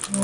Good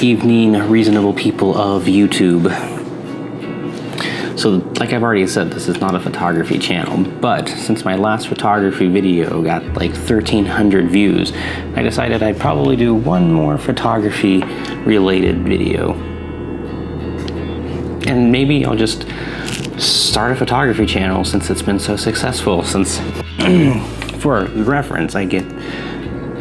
evening, reasonable people of YouTube. So, like I've already said, this is not a photography channel, but since my last photography video got like 1,300 views, I decided I'd probably do one more photography related video. And maybe I'll just start a photography channel since it's been so successful. Since, for reference, I get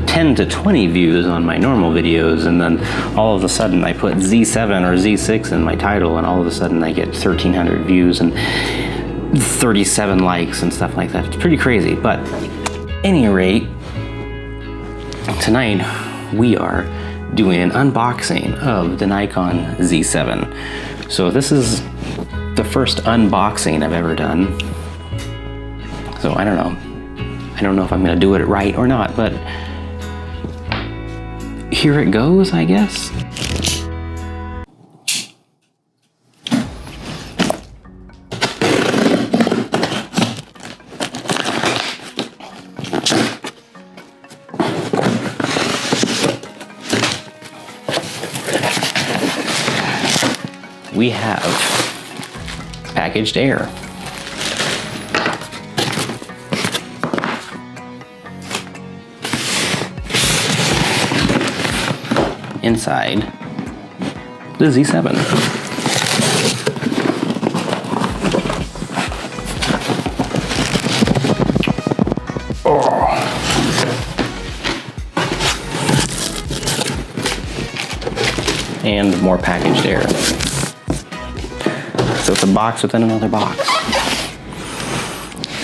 10 to 20 views on my normal videos, and then all of a sudden I put Z7 or Z6 in my title, and all of a sudden I get 1,300 views and 37 likes and stuff like that. It's pretty crazy. But at any rate, tonight we are doing an unboxing of the Nikon Z7. So this is the first unboxing I've ever done. So I don't know if I'm gonna do it right or not, but here it goes, I guess. We have packaged air. Inside the Z7. Oh. And more packaged air. So it's a box within another box.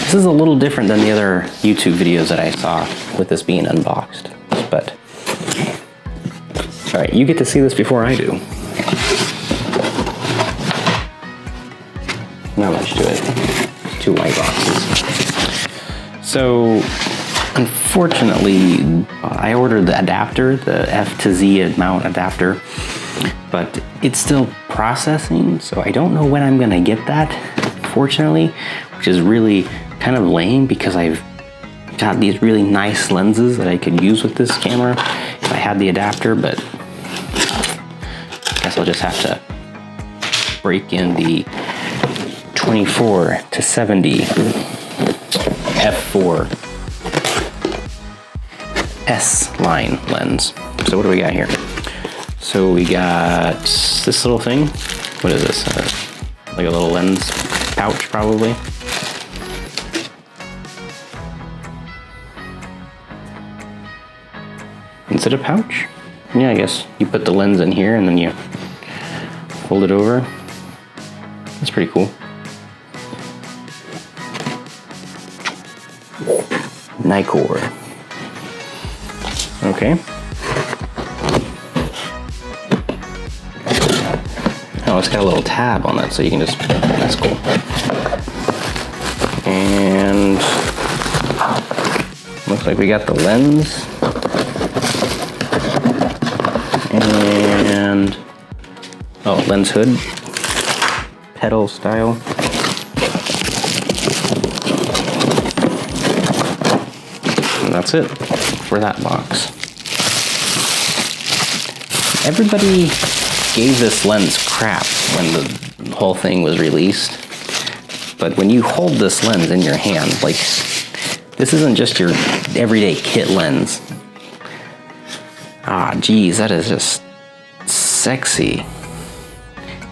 This is a little different than the other YouTube videos that I saw with this being unboxed, but all right, you get to see this before I do. Not much to it. 2 white boxes. So, unfortunately, I ordered the adapter, the F to Z mount adapter, but it's still processing, so I don't know when I'm gonna get that, fortunately, which is really kind of lame because I've got these really nice lenses that I could use with this camera if I had the adapter, but I guess I'll just have to break in the 24 to 70 f4 S line lens. So what do we got here? So we got this little thing. What is this? Like a little lens pouch, probably. Is it a pouch? Yeah, I guess you put the lens in here and then you fold it over. That's pretty cool. Nikon. Okay. Oh, it's got a little tab on it, so you can just, that's cool. And looks like we got the lens. And, oh, lens hood. Pedal style. And that's it for that box. Everybody gave this lens crap when the whole thing was released. But when you hold this lens in your hand, like, this isn't just your everyday kit lens. Ah, geez, that is just sexy.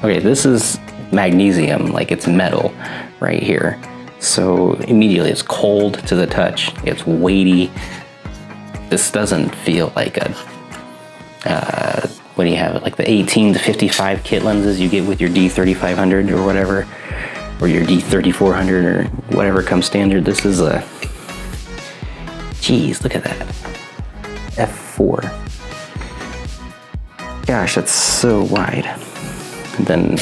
Okay, this is magnesium, like it's metal right here. So immediately it's cold to the touch. It's weighty. This doesn't feel like a, what do you have? Like the 18 to 55 kit lenses you get with your D3500 or whatever, or your D3400 or whatever comes standard. This is a, geez, look at that. F4. Gosh, that's so wide. And then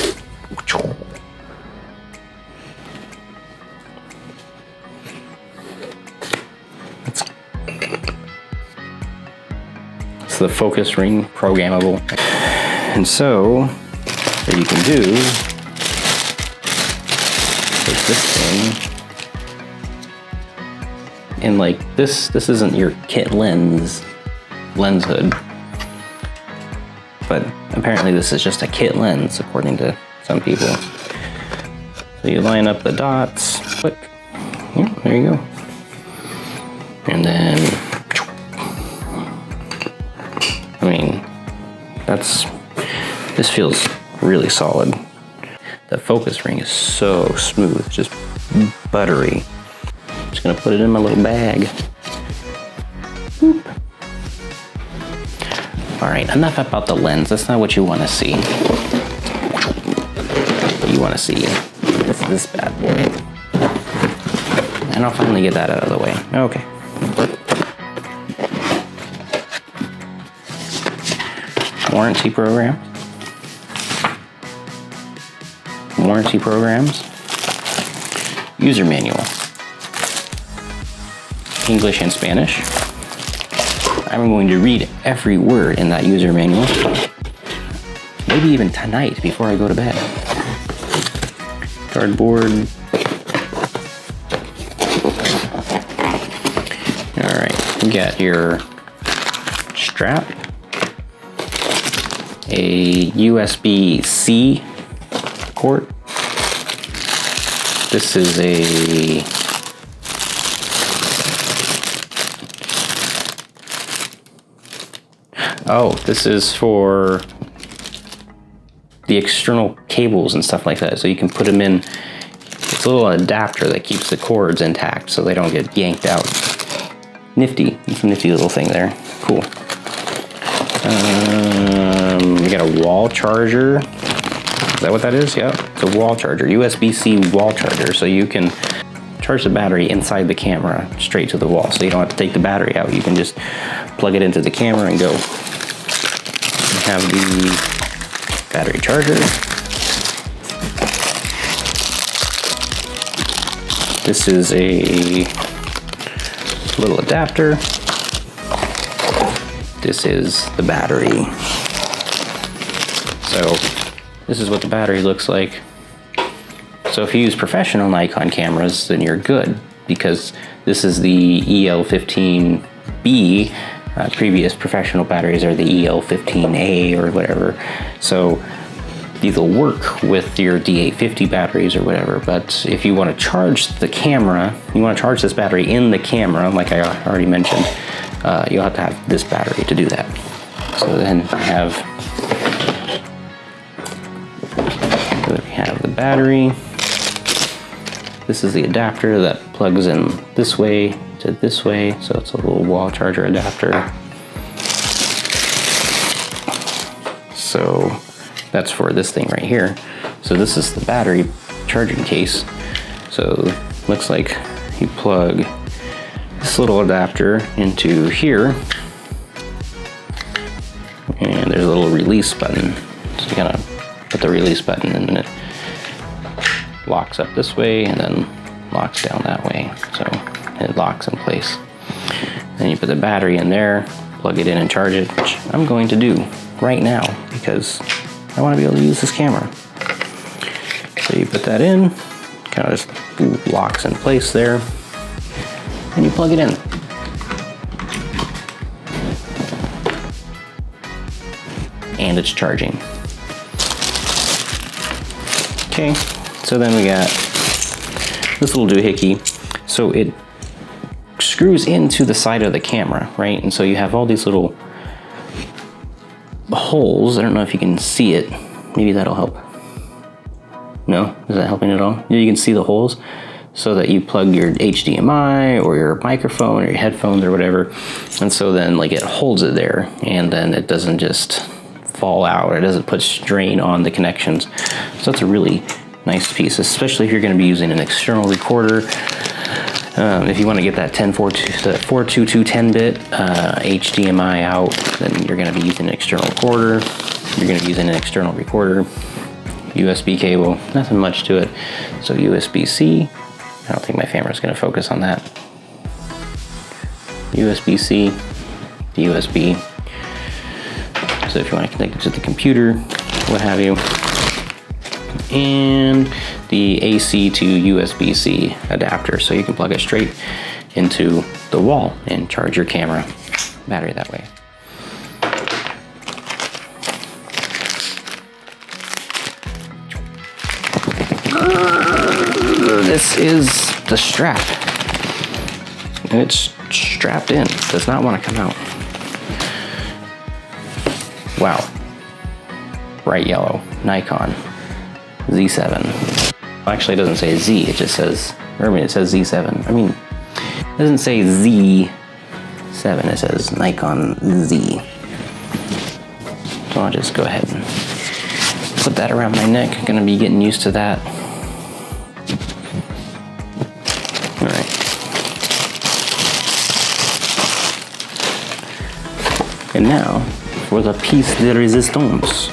the focus ring, programmable. And so, what you can do is this thing, and like this isn't your kit lens hood, but apparently this is just a kit lens according to some people. So you line up the dots, click, yeah, there you go. And then, I mean, this feels really solid. The focus ring is so smooth, just buttery. I'm just gonna put it in my little bag. Boop. All right, enough about the lens. That's not what you wanna see. What you wanna see is this bad boy. And I'll finally get that out of the way. Okay. Warranty programs. User manual. English and Spanish. I'm going to read every word in that user manual. Maybe even tonight before I go to bed. Cardboard. All right, you got your strap, a USB-C cord. This is a this is for the external cables and stuff like that. So you can put them in. It's a little adapter that keeps the cords intact so they don't get yanked out. Nifty. It's a nifty little thing there. Cool. We got a wall charger. Is that what that is? Yeah, it's a wall charger, USB-C wall charger. So you can charge the battery inside the camera straight to the wall. So you don't have to take the battery out. You can just plug it into the camera and go. You have the battery charger. This is a little adapter. This is the battery. So this is what the battery looks like. So if you use professional Nikon cameras, then you're good, because this is the EL15B. Previous professional batteries are the EL15A or whatever. So these will work with your D850 batteries or whatever. But if you want to charge the camera, you want to charge this battery in the camera, like I already mentioned, you'll have to have this battery to do that. So then we have the battery. This is the adapter that plugs in this way to this way, so it's a little wall charger adapter. So that's for this thing right here. So this is the battery charging case. So looks like you plug this little adapter into here, and there's a little release button. So you gotta put the release button in, and it locks up this way and then locks down that way. So it locks in place. Then you put the battery in there, plug it in and charge it, which I'm going to do right now because I want to be able to use this camera. So you put that in, kind of just locks in place there, and you plug it in. And it's charging. Okay, so then we got this little doohickey. So it screws into the side of the camera, right? And so you have all these little holes. I don't know if you can see it. Maybe that'll help. No? Is that helping at all? You can see the holes so that you plug your HDMI or your microphone or your headphones or whatever. And so then like it holds it there, and then it doesn't just fall out, or it doesn't put strain on the connections. So it's a really nice piece, especially if you're going to be using an external recorder. If you want to get that 422 10-bit HDMI out, then you're going to be using an external recorder. You're going to be using an external recorder, USB cable, nothing much to it. So USB-C. I don't think my camera's going to focus on that. USB-C, USB. So if you want to connect it to the computer, what have you. And the AC to USB-C adapter, so you can plug it straight into the wall and charge your camera battery that way. This is the strap. And it's strapped in. Does not want to come out. Wow. Bright yellow. Nikon Z7. Actually, it doesn't say Z. It just says, it says Z7. I mean, it doesn't say Z7. It says Nikon Z. So I'll just go ahead and put that around my neck. I'm gonna be getting used to that. All right. And now for the piece de resistance.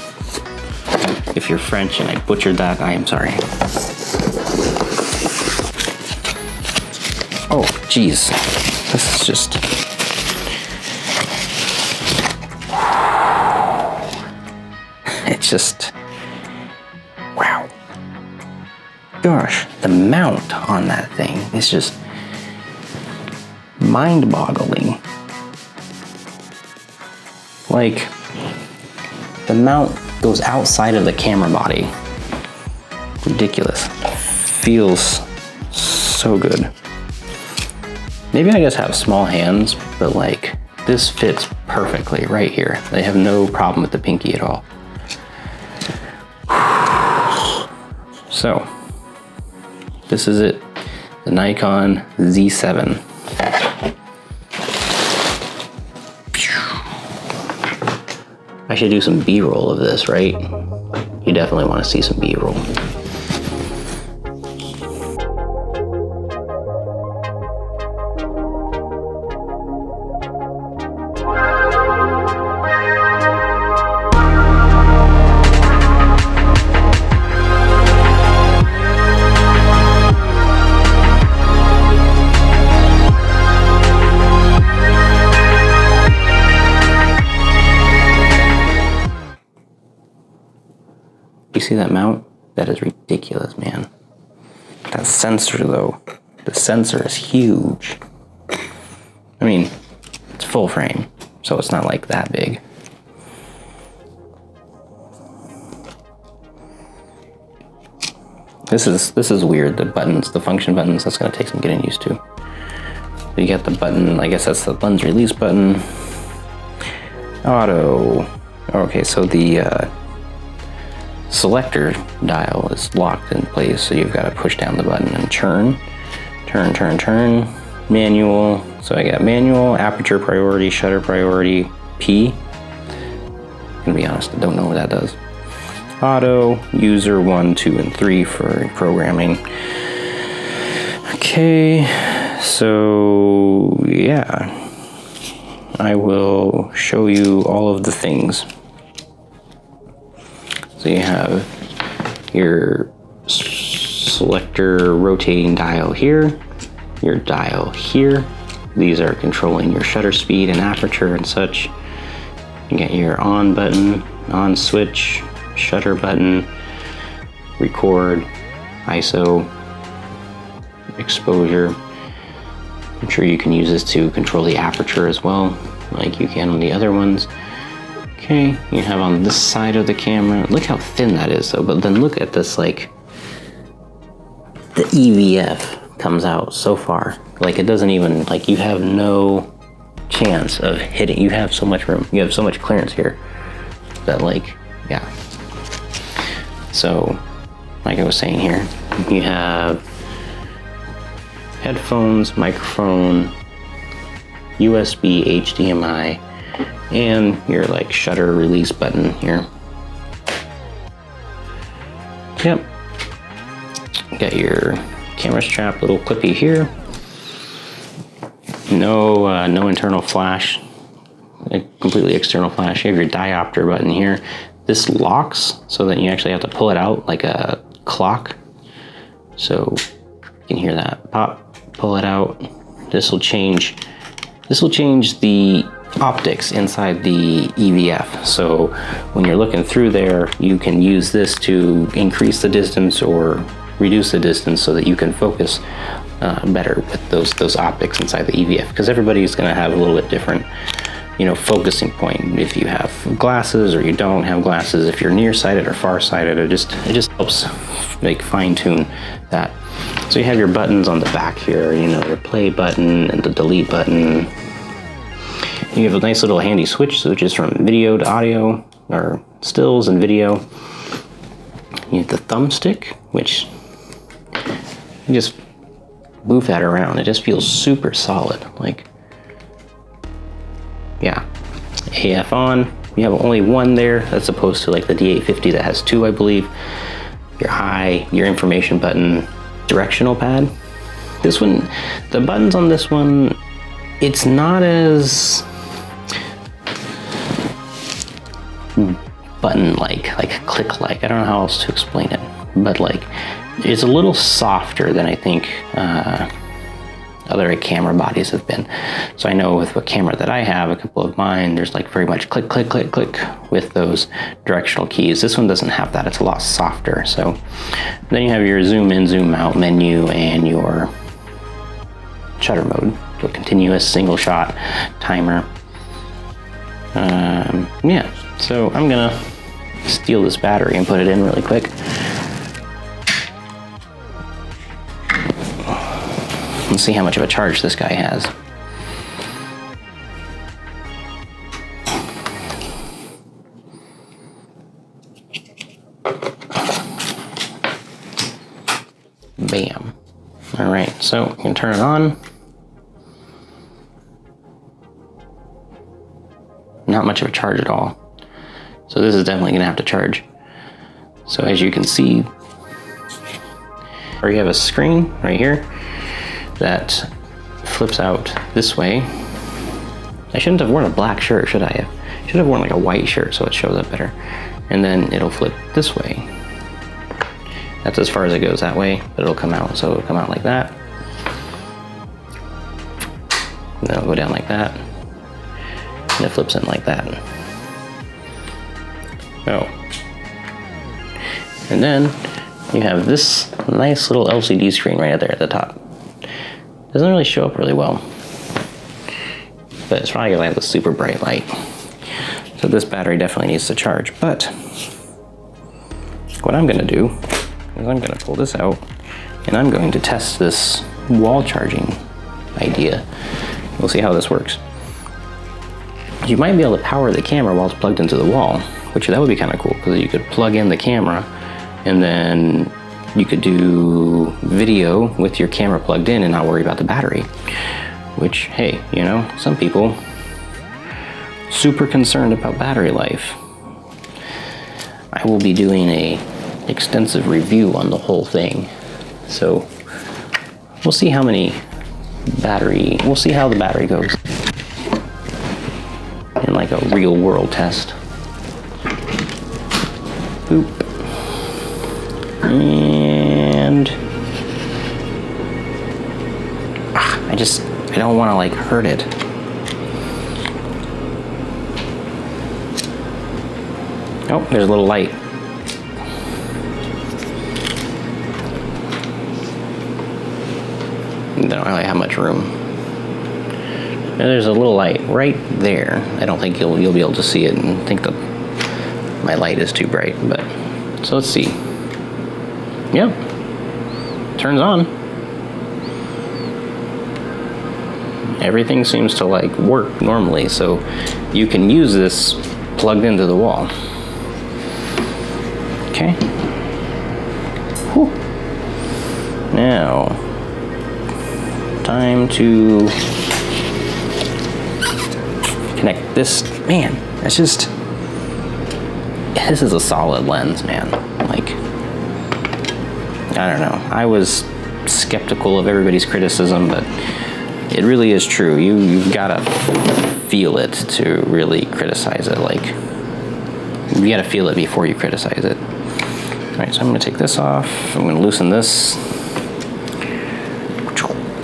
If you're French and I butchered that, I am sorry. Oh, geez. This is just... It's just... Wow. Gosh, the mount on that thing is just mind-boggling. Like, the mount goes outside of the camera body. Ridiculous. Feels so good. Maybe I just have small hands, but like, this fits perfectly right here. I have no problem with the pinky at all. So, this is it. The Nikon Z7. I should do some B-roll of this, right? You definitely want to see some B-roll. You see that mount? That is ridiculous, man. That sensor though, the sensor is huge. I mean, it's full frame, so it's not like that big. This is weird, the buttons, the function buttons, that's gonna take some getting used to. You get the button, I guess that's the lens release button. Auto. Okay, so the selector dial is locked in place, so you've got to push down the button and turn. Manual. So I got manual, aperture priority, shutter priority, P. I'm gonna be honest, I don't know what that does. Auto, user 1, 2, and 3 for programming. Okay, so yeah, I will show you all of the things. So you have your selector rotating dial here, your dial here. These are controlling your shutter speed and aperture and such. You get your on button, on switch, shutter button, record, ISO, exposure. I'm sure you can use this to control the aperture as well, like you can on the other ones. Okay, you have on this side of the camera, look how thin that is though, but then look at this, like, the EVF comes out so far. Like it doesn't even, like you have no chance of hitting, you have so much room, you have so much clearance here that like, yeah. So, like I was saying here, you have headphones, microphone, USB, HDMI, and your like shutter release button here. Yep. Got your camera strap, little clippy here. No internal flash, a completely external flash. You have your diopter button here. This locks so that you actually have to pull it out like a clock. So you can hear that pop, pull it out. This will change the optics inside the EVF. So when you're looking through there, you can use this to increase the distance or reduce the distance so that you can focus better with those optics inside the EVF, because everybody's going to have a little bit different, you know, focusing point. If you have glasses or you don't have glasses, if you're nearsighted or farsighted, it just helps like fine tune that. So you have your buttons on the back here, you know, your play button and the delete button. You have a nice little handy switches from video to audio, or stills and video. You have the thumbstick, which you just move that around. It just feels super solid. Like, yeah. AF on. You have only one there, as opposed to like the D850 that has two, I believe. Your high, your information button, directional pad. This one, the buttons on this one, it's not as button-like, like click-like. I don't know how else to explain it, but like it's a little softer than I think other camera bodies have been. So I know with what camera that I have, a couple of mine, there's like very much click, click, click, click with those directional keys. This one doesn't have that. It's a lot softer. So then you have your zoom in, zoom out menu and your shutter mode, so continuous single shot timer. Yeah, so I'm gonna steal this battery and put it in really quick. Let's see how much of a charge this guy has. Bam. All right, so you can turn it on. Not much of a charge at all. So this is definitely gonna have to charge. So as you can see, or you have a screen right here that flips out this way. I shouldn't have worn a black shirt, should I have? Should have worn like a white shirt so it shows up better. And then it'll flip this way. That's as far as it goes that way, but it'll come out. So it'll come out like that. And then it'll go down like that. And it flips in like that. Oh. And then you have this nice little LCD screen right there at the top. Doesn't really show up really well, but it's probably because I have the super bright light. So this battery definitely needs to charge. But what I'm gonna do is I'm gonna pull this out and I'm going to test this wall charging idea. We'll see how this works. You might be able to power the camera while it's plugged into the wall, which that would be kind of cool, because you could plug in the camera and then you could do video with your camera plugged in and not worry about the battery. Which, hey, you know, some people super concerned about battery life. I will be doing a extensive review on the whole thing. So we'll see how we'll see how the battery goes in like a real world test. Boop. And I don't want to like hurt it. Oh, there's a little light. They don't really have much room. And there's a little light right there. I don't think you'll be able to see it and think that my light is too bright, but so let's see. Yep, turns on. Everything seems to like work normally, so you can use this plugged into the wall. Okay. Whew. Now, time to connect this. Man, that's just, this is a solid lens, man. Like, I don't know. I was skeptical of everybody's criticism, but it really is true. You've gotta feel it to really criticize it. Like, you gotta feel it before you criticize it. All right, so I'm gonna take this off. I'm gonna loosen this.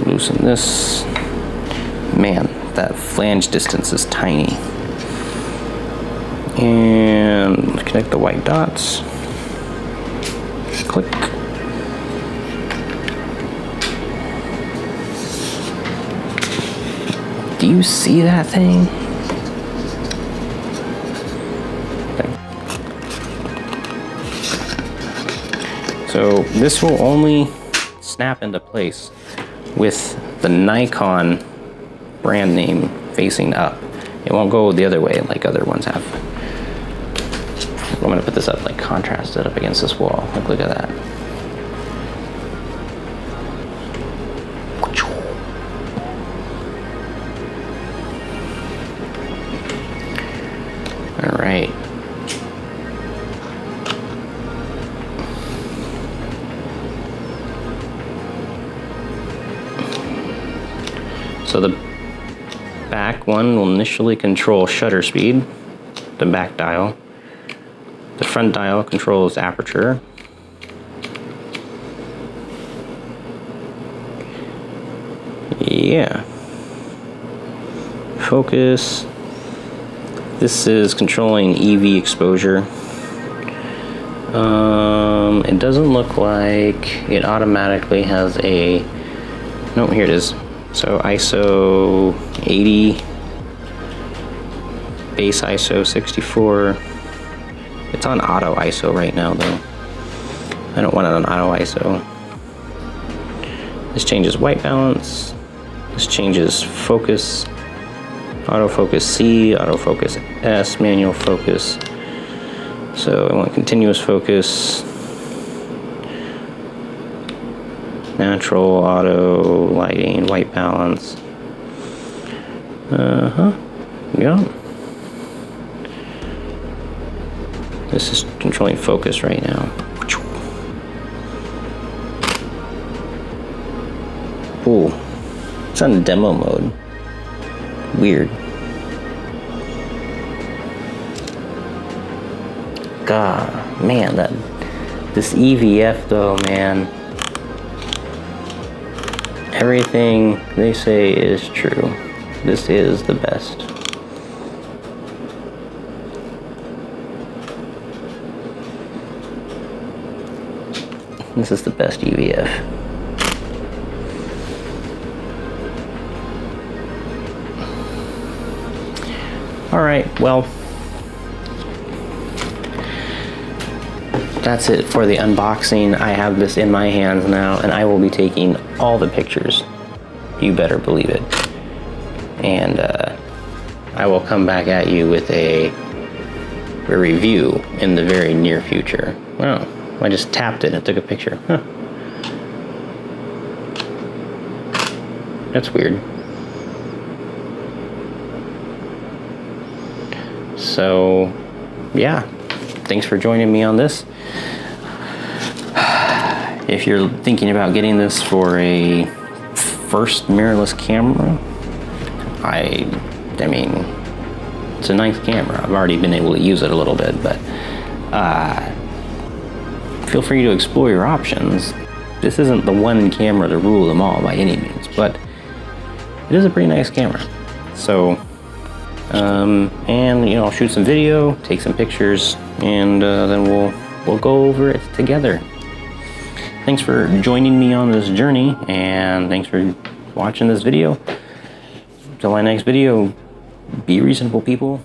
Loosen this. Man, that flange distance is tiny. And connect the white dots. Click. Do you see that thing? So this will only snap into place with the Nikon brand name facing up. It won't go the other way like other ones have. I'm gonna put this up, like contrast it up against this wall. Like, look at that. All right. So the back one will initially control shutter speed, the back dial. The front dial controls aperture. Yeah. Focus. This is controlling EV exposure. It doesn't look like it automatically has a, no, here it is. So ISO 80, base ISO 64. It's on auto ISO right now though. I don't want it on auto ISO. This changes white balance. This changes focus. Autofocus C, autofocus S, manual focus. So I want continuous focus. Natural, auto, lighting, white balance. Yeah. This is controlling focus right now. Ooh, it's on demo mode. Weird. God, man, this EVF though, man. Everything they say is true. This is the best. This is the best EVF. All right, well, that's it for the unboxing. I have this in my hands now, and I will be taking all the pictures. You better believe it. And I will come back at you with a review in the very near future. Wow, I just tapped it and it took a picture. Huh. That's weird. So, yeah, thanks for joining me on this. If you're thinking about getting this for a first mirrorless camera, I mean, it's a nice camera. I've already been able to use it a little bit, but feel free to explore your options. This isn't the one camera to rule them all by any means, but it is a pretty nice camera. So, and you know, I'll shoot some video, take some pictures, and then we'll go over it together. Thanks for joining me on this journey, and thanks for watching this video. Till my next video, be reasonable, people.